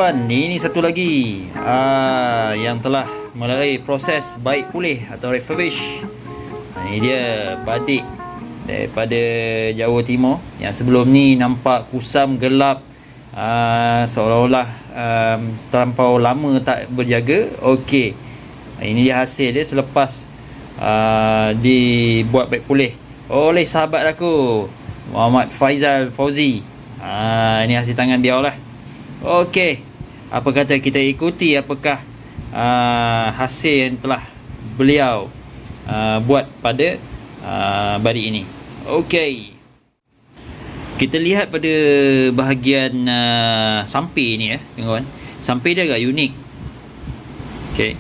kawan, ini satu lagi yang telah melalui proses baik pulih atau refurbish. Ini dia badik daripada Jawa Timur yang sebelum ni nampak kusam gelap, seolah-olah terlampau lama tak berjaga. Okey, ini dia hasil dia selepas dibuat baik pulih oleh sahabat aku Muhammad Faizal Fauzi. Ini hasil tangan dia lah. Okey, apa kata kita ikuti apakah hasil yang telah beliau buat pada badik ini. Okey, kita lihat pada bahagian samping ni kawan. Samping dia agak unik. Okey,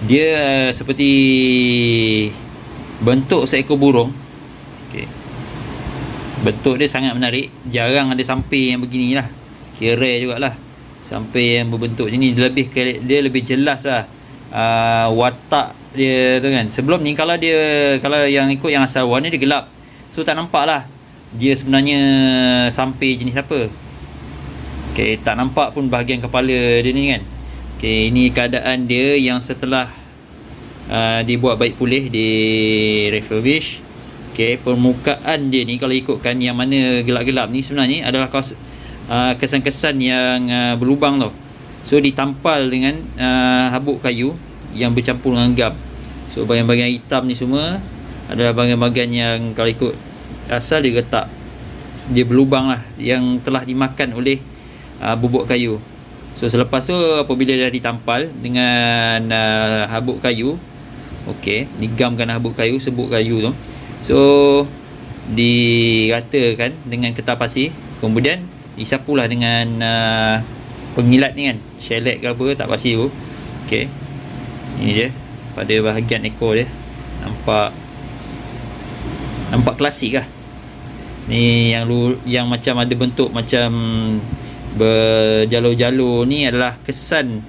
dia seperti bentuk seekor burung. Okey, bentuk dia sangat menarik. Jarang ada samping yang beginilah. Kira jugalah sampai yang berbentuk macam ni. Dia lebih jelas lah watak dia tu kan. Sebelum ni kalau yang ikut yang asal warna dia gelap, so tak nampak lah dia sebenarnya sampai jenis apa. Okay, tak nampak pun bahagian kepala dia ni kan. Okay, ini keadaan dia yang setelah dibuat baik pulih, di refurbish. Okay, permukaan dia ni kalau ikutkan yang mana gelap-gelap ni sebenarnya adalah kesan-kesan yang berlubang tau. So ditampal dengan habuk kayu yang bercampur dengan gam. So bahagian-bahagian hitam ni semua adalah bahagian-bahagian yang kalau ikut asal dia retak, dia berlubang lah, yang telah dimakan oleh bubuk kayu. So selepas tu apabila dah ditampal dengan habuk kayu, okey, digamkan habuk kayu, sebuk kayu tu, so diratakan dengan kertas pasir, kemudian disapulah dengan pengilat ni kan, shellac ke apa, tak pasti tu. Okey, ini dia pada bahagian ekor dia, nampak klasik lah. Ni yang macam ada bentuk macam berjalur-jalur ni adalah kesan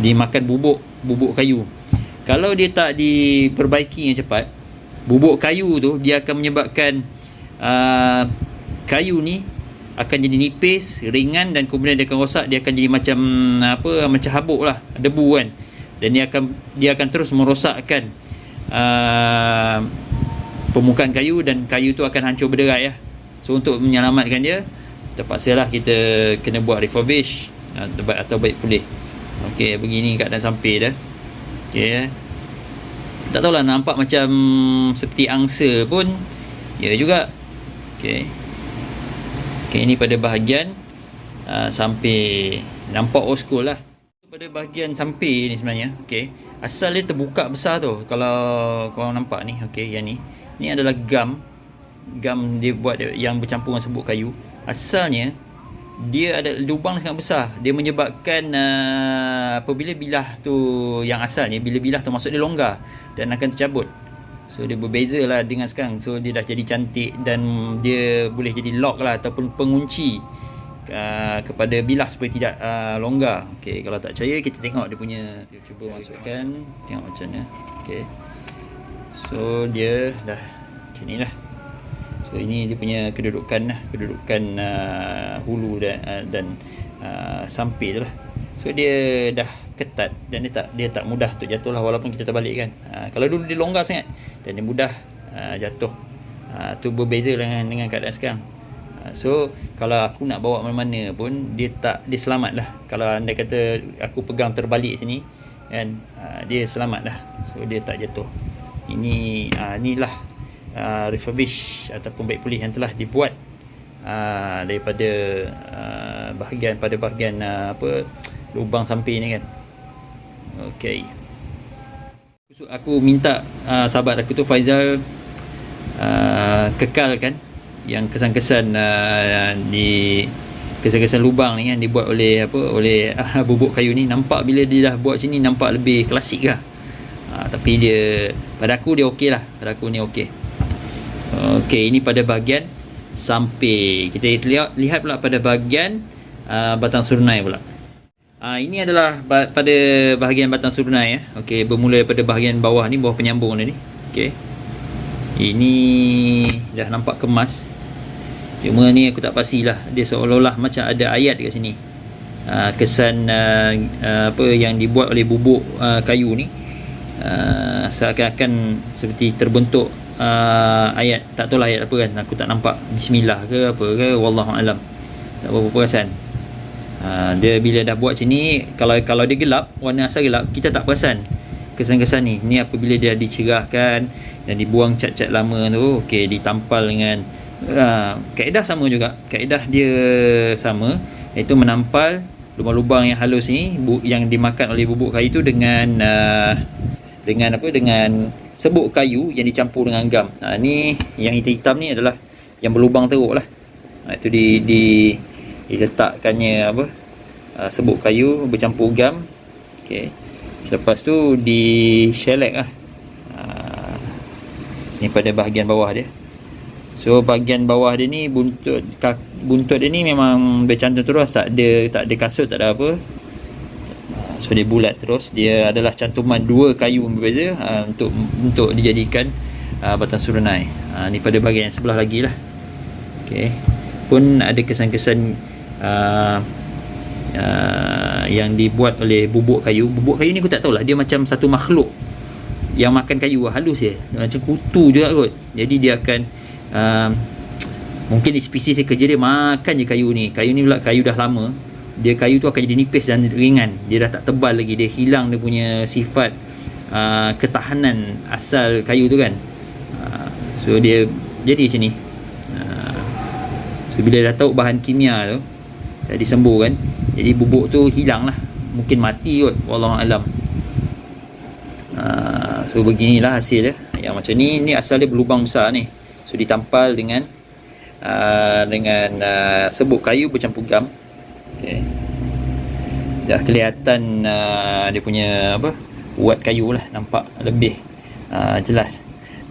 dimakan bubuk kayu. Kalau dia tak diperbaiki yang cepat, bubuk kayu tu dia akan menyebabkan kayu ni akan jadi nipis, ringan, dan kemudian dia akan rosak. Dia akan jadi macam macam habuk lah, debu kan. Dan dia akan terus merosakkan permukaan kayu, dan kayu tu akan hancur berderai lah. So untuk menyelamatkan dia, terpaksalah kita kena buat refurbish atau baik pulih. Okey, begini keadaan sampai dah. Okey, tak tahulah, nampak macam seperti angsa pun ya juga. Okey, ini pada bahagian samping, nampak old school lah. Pada bahagian samping ni sebenarnya, okey, asal dia terbuka besar tu. Kalau korang nampak ni, okey, yang ni adalah gam dia buat yang bercampur dengan sebuk kayu. Asalnya dia ada lubang sangat besar. Dia menyebabkan apabila bilah tu yang asalnya, bila bilah tu masuk, dia longgar dan akan tercabut. So dia berbeza lah dengan sekarang. So dia dah jadi cantik dan dia boleh jadi lock lah, ataupun pengunci kepada bilah supaya tidak longgar. Okey, kalau tak percaya kita tengok dia punya, cuba masukkan, tengok macam mana. Okey, so dia dah macam ni lah. So ini dia punya kedudukan hulu dan samping tu lah. So dia dah ketat dan dia tak mudah untuk jatuh lah, walaupun kita terbalik kan. Kalau dulu dia longgar sangat dan dia mudah jatuh. Tu berbeza dengan keadaan sekarang. So kalau aku nak bawa mana-mana pun dia selamat lah. Kalau anda kata aku pegang terbalik sini kan, dia selamat lah. So dia tak jatuh. Inilah refurbish ataupun baik pulih yang telah dibuat daripada bahagian lubang samping ni kan. Okey, aku minta sahabat aku tu Faizal kekalkan yang kesan-kesan di kesan-kesan lubang ni kan, dibuat oleh bubuk kayu ni. Nampak bila dia dah buat macam ni, nampak lebih klasik lah. Tapi dia, pada aku dia okey lah. Pada aku ni okey. Okey, ini pada bahagian samping. Kita lihat pula pada bahagian batang surnai pula. Ini adalah pada bahagian batang surnai ya. Okey, bermula daripada bahagian bawah ni, bawah penyambung ni. Okey, ini dah nampak kemas. Cuma ni aku tak pastilah, dia seolah-olah macam ada ayat kat sini. Kesan apa yang dibuat oleh bubuk kayu ni, seakan-akan seperti terbentuk ayat, tak tahulah ayat apa kan, aku tak nampak, bismillah ke apa ke, wallahu alam, tak berapa perasan. Dia bila dah buat sini, kalau dia gelap, warna asal gelap, kita tak perasan kesan-kesan ni apabila dia dicerahkan dan dibuang cat-cat lama tu, okey, ditampal dengan kaedah sama juga, kaedah dia sama, iaitu menampal lubang-lubang yang halus ni yang dimakan oleh bubuk kayu tu dengan apa, dengan sebuk kayu yang dicampur dengan gam. Ni yang hitam-hitam ni adalah yang berlubang teruk lah. Itu diletakkannya apa, sebuk kayu bercampur gam. Okey. Selepas tu di shellac lah. Ni pada bahagian bawah dia. So bahagian bawah dia ni, buntut dia ni memang bercantum terus, tak ada kasut, tak ada apa. So dia bulat terus. Dia adalah cantuman dua kayu berbeza untuk dijadikan batang surunai. Ni pada bahagian yang sebelah lagi lah. Okay. Pun ada kesan-kesan yang dibuat oleh bubuk kayu. Bubuk kayu ni aku tak tahulah, dia macam satu makhluk yang makan kayu, halus je, macam kutu juga kot. Jadi dia akan mungkin spesies dia, kerja dia makan je kayu ni. Kayu ni pula kayu dah lama, dia kayu tu akan jadi nipis dan ringan, dia dah tak tebal lagi, dia hilang dia punya sifat ketahanan asal kayu tu kan. So dia jadi macam ni. So bila dah tahu bahan kimia tu dah disemburkan, jadi bubuk tu hilang lah, mungkin mati kot, wallahu alam. So beginilah hasil dia. Yang macam ni asal dia berlubang besar ni. So ditampal dengan sebuk kayu bercampur gam. Okay. Dah kelihatan dia punya apa, urat kayu lah, nampak lebih jelas.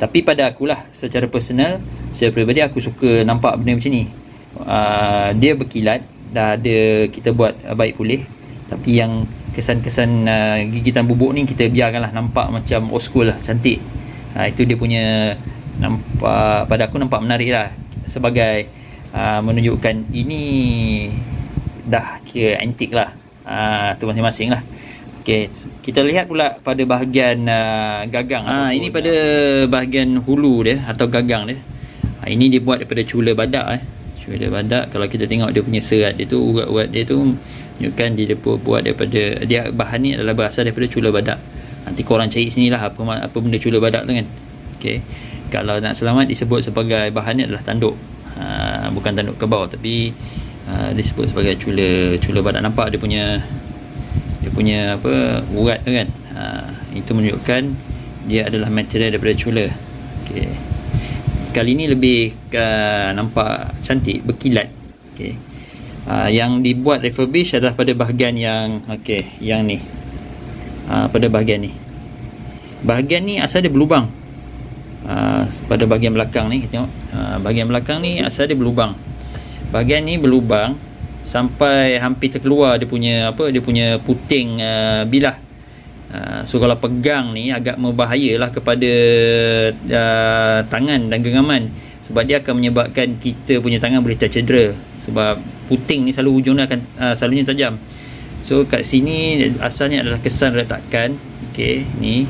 Tapi pada akulah, secara personal, secara peribadi, aku suka nampak benda macam ni. Dia berkilat, dah ada kita buat baik pulih, tapi yang kesan-kesan gigitan bubuk ni kita biarkanlah nampak macam old school lah, cantik. Itu dia punya, nampak, pada aku nampak menarik lah, sebagai menunjukkan ini dah kira antik lah. Tu masing-masing lah. Okay, kita lihat pula pada bahagian gagang. Ini pada bahagian hulu dia atau gagang dia. Ini dia buat daripada cula badak. Cula badak, kalau kita tengok dia punya serat dia tu, urat-urat dia tu menunjukkan dia buat daripada, dia bahan ni adalah berasal daripada cula badak. Nanti korang cari sinilah apa benda cula badak tu kan. Okay. Kalau nak selamat, disebut sebagai bahan ni adalah tanduk. Bukan tanduk kerbau, tapi disebut sebagai cula badak. Nampak dia punya apa, urat tu kan. Itu menunjukkan dia adalah material daripada cula. Okay. Kali ni lebih nampak cantik, berkilat. Okay. Yang dibuat refurbish adalah pada bahagian yang yang ni. Pada bahagian ni. Bahagian ni asal dia berlubang. Pada bahagian belakang ni kita tengok. Bahagian belakang ni asal dia berlubang. Bahagian ni berlubang sampai hampir terkeluar dia punya puting bilah. So kalau pegang ni agak membahayalah kepada tangan dan genggaman, sebab dia akan menyebabkan kita punya tangan boleh tercedera, sebab puting ni selalu hujung dia akan selalunya tajam. So kat sini asalnya adalah kesan retakan. Okey, ni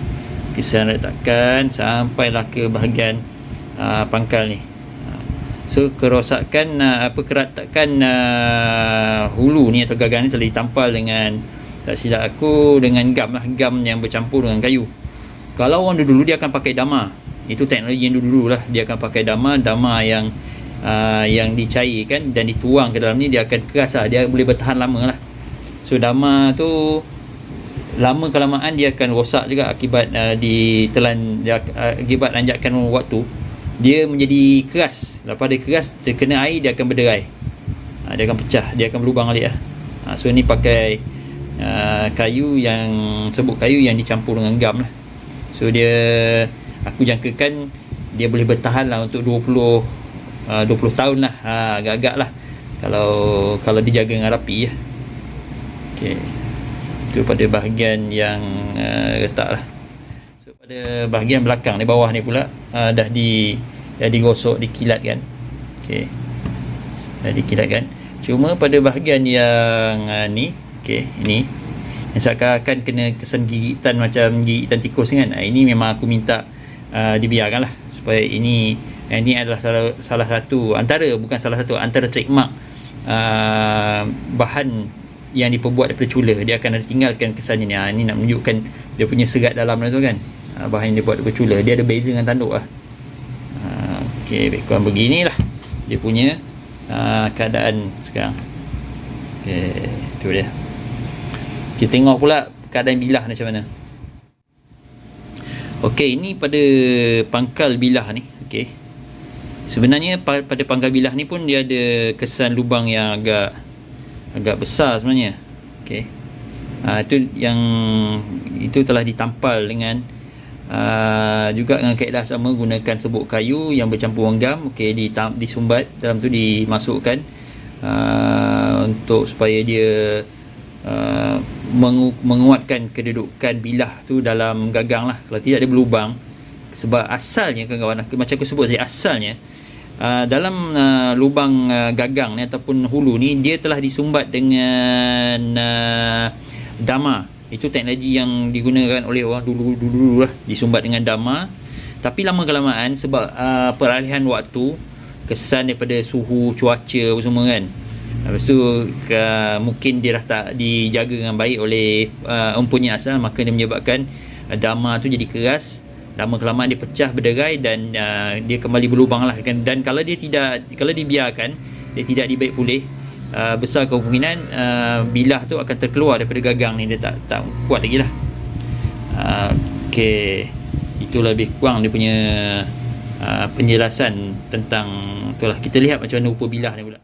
kesan retakan sampailah ke bahagian pangkal ni. So kerosakan keratakan hulu ni atau gagang ni telah ditampal dengan, tak silap aku, dengan gam yang bercampur dengan kayu. Kalau orang dulu dia akan pakai dama. Itu teknologi yang dulu lah, dia akan pakai dama yang dicairkan dan dituang ke dalam ni, dia akan keras lah, dia boleh bertahan lama lah. So dama tu lama kelamaan dia akan rosak juga akibat akibat anjakan waktu. Dia menjadi keras. Lepas dia keras, terkena air, dia akan berderai. Dia akan pecah, dia akan berlubang balik lah. So ni pakai sebuk kayu yang dicampur dengan gam lah. So dia, aku jangkakan dia boleh bertahan lah untuk 20 tahun lah, agak-agak lah, kalau dijaga dengan rapi ya. Okay. Itu pada bahagian yang retak lah. So pada bahagian belakang di bawah ni pula dah digosok, dikilat kan. Okay. dah dikilatkan. Cuma pada bahagian yang ni, okey, ini yang seakan-akan kena kesan gigitan macam gigitan tikus kan. Ini memang aku minta dibiarkan lah, supaya ini adalah salah satu antara trademark bahan yang diperbuat daripada cula. Dia akan ada tinggalkan kesannya ni. Ini nak menunjukkan dia punya serat dalam tu kan. Bahan yang dia buat daripada cula, dia ada beza dengan tanduk lah. Okey, lebih kurang beginilah dia punya keadaan sekarang. Okey, tu dia. Kita tengok pula keadaan bilah macam mana. Okey, ini pada pangkal bilah ni. Okey, sebenarnya pada pangkal bilah ni pun dia ada kesan lubang yang agak besar sebenarnya. Okey, itu telah ditampal dengan juga dengan kaedah sama, gunakan sebuk kayu yang bercampur gam. Okey, disumbat dalam tu, dimasukkan untuk supaya dia menguatkan kedudukan bilah tu dalam gagang lah. Kalau tidak dia berlubang. Sebab asalnya kawan-kawan, macam aku sebut tadi, asalnya dalam lubang gagang ni ataupun hulu ni, dia telah disumbat dengan dama. Itu teknologi yang digunakan oleh orang dulu lah, disumbat dengan dama. Tapi lama kelamaan sebab peralihan waktu, kesan daripada suhu, cuaca apa semua kan, lepas tu mungkin dia dah tak dijaga dengan baik oleh empunya asal, maka dia menyebabkan dama tu jadi keras. Lama kelamaan dia pecah, berderai, dan dia kembali berlubang lah kan. Dan kalau dibiarkan, dia tidak dibaik pulih, besar kemungkinan bilah tu akan terkeluar daripada gagang ni. Dia tak kuat lagi lah. Okey, itulah lebih kurang dia punya penjelasan tentang itulah. Kita lihat macam mana rupa bilah ni pula.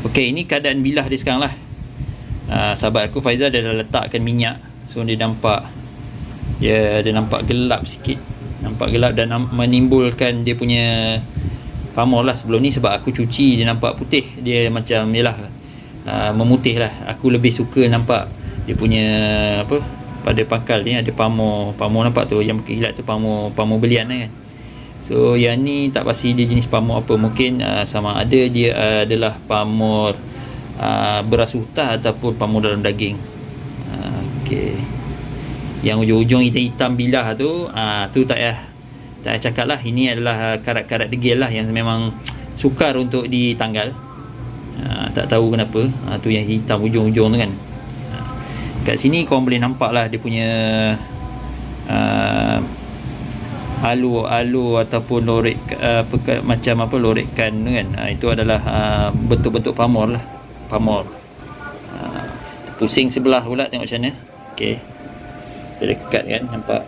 Okey, ini keadaan bilah dia sekarang lah. Sahabat aku Faizal dia dah letakkan minyak, so dia nampak gelap sikit, nampak gelap dan menimbulkan dia punya pamor lah. Sebelum ni sebab aku cuci, dia nampak putih, dia macam yalah memutih lah. Aku lebih suka nampak dia punya pada pangkal ni ada pamor nampak tu, yang kilat tu pamor belian lah kan. So yang ni tak pasti dia jenis pamor apa. Mungkin sama ada dia adalah pamor beras utah ataupun pamor dalam daging. Okey, yang ujung-ujung hitam bilah tu, tu tak payah cakap lah. Ini adalah karat-karat degil lah yang memang sukar untuk ditanggal. Tak tahu kenapa tu yang hitam ujung-ujung tu kan. Kat sini korang boleh nampak lah dia punya alu ataupun lorek macam lorekan tu kan. Itu adalah bentuk-bentuk pamor lah. Pusing sebelah pula, tengok macam mana. Okey, dekat kan, nampak.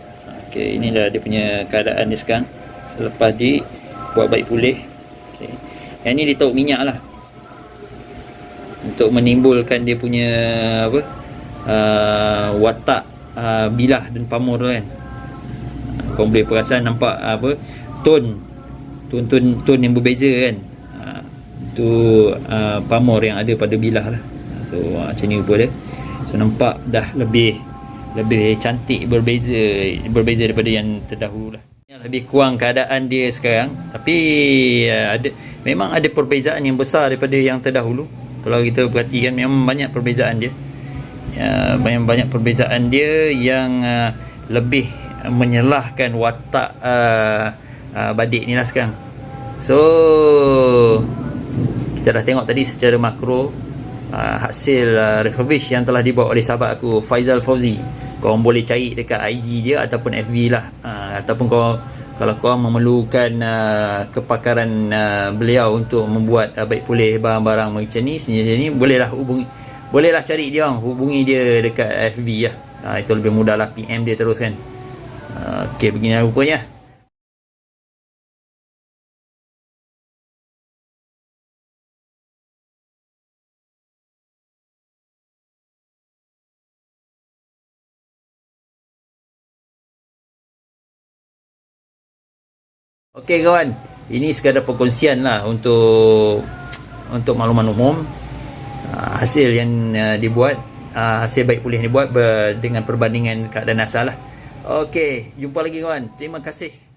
Okey, inilah dia punya keadaan dia sekarang selepas buat baik pulih. Okey, yang ni ditaruh minyak lah untuk menimbulkan dia punya watak bilah dan pamor tu kan. Kau boleh perasan nampak tone yang berbeza kan. Tu pamor yang ada pada bilah lah. So macam ni rupa dia. So nampak dah lebih cantik, berbeza daripada yang terdahulu lah. Lebih kurang keadaan dia sekarang, tapi memang ada perbezaan yang besar daripada yang terdahulu. Kalau kita perhatikan, memang banyak perbezaan dia. Banyak perbezaan dia yang lebih menyelahkan watak badik ni lah sekarang. So kita dah tengok tadi secara makro hasil refurbish yang telah dibawa oleh sahabat aku Faizal Fauzi. Korang boleh cari dekat IG dia ataupun FB lah, ataupun kalau korang memerlukan kepakaran beliau untuk membuat baik pulih barang-barang macam ni, sini bolehlah cari dia orang, hubungi dia dekat FB lah. Itu lebih mudah lah, PM dia terus kan. Okey, begini rupanya. Okey kawan, ini sekadar perkongsian lah untuk makluman umum. Hasil yang dibuat, hasil baik pulih yang dibuat dengan perbandingan keadaan asal lah. Okey, jumpa lagi kawan. Terima kasih.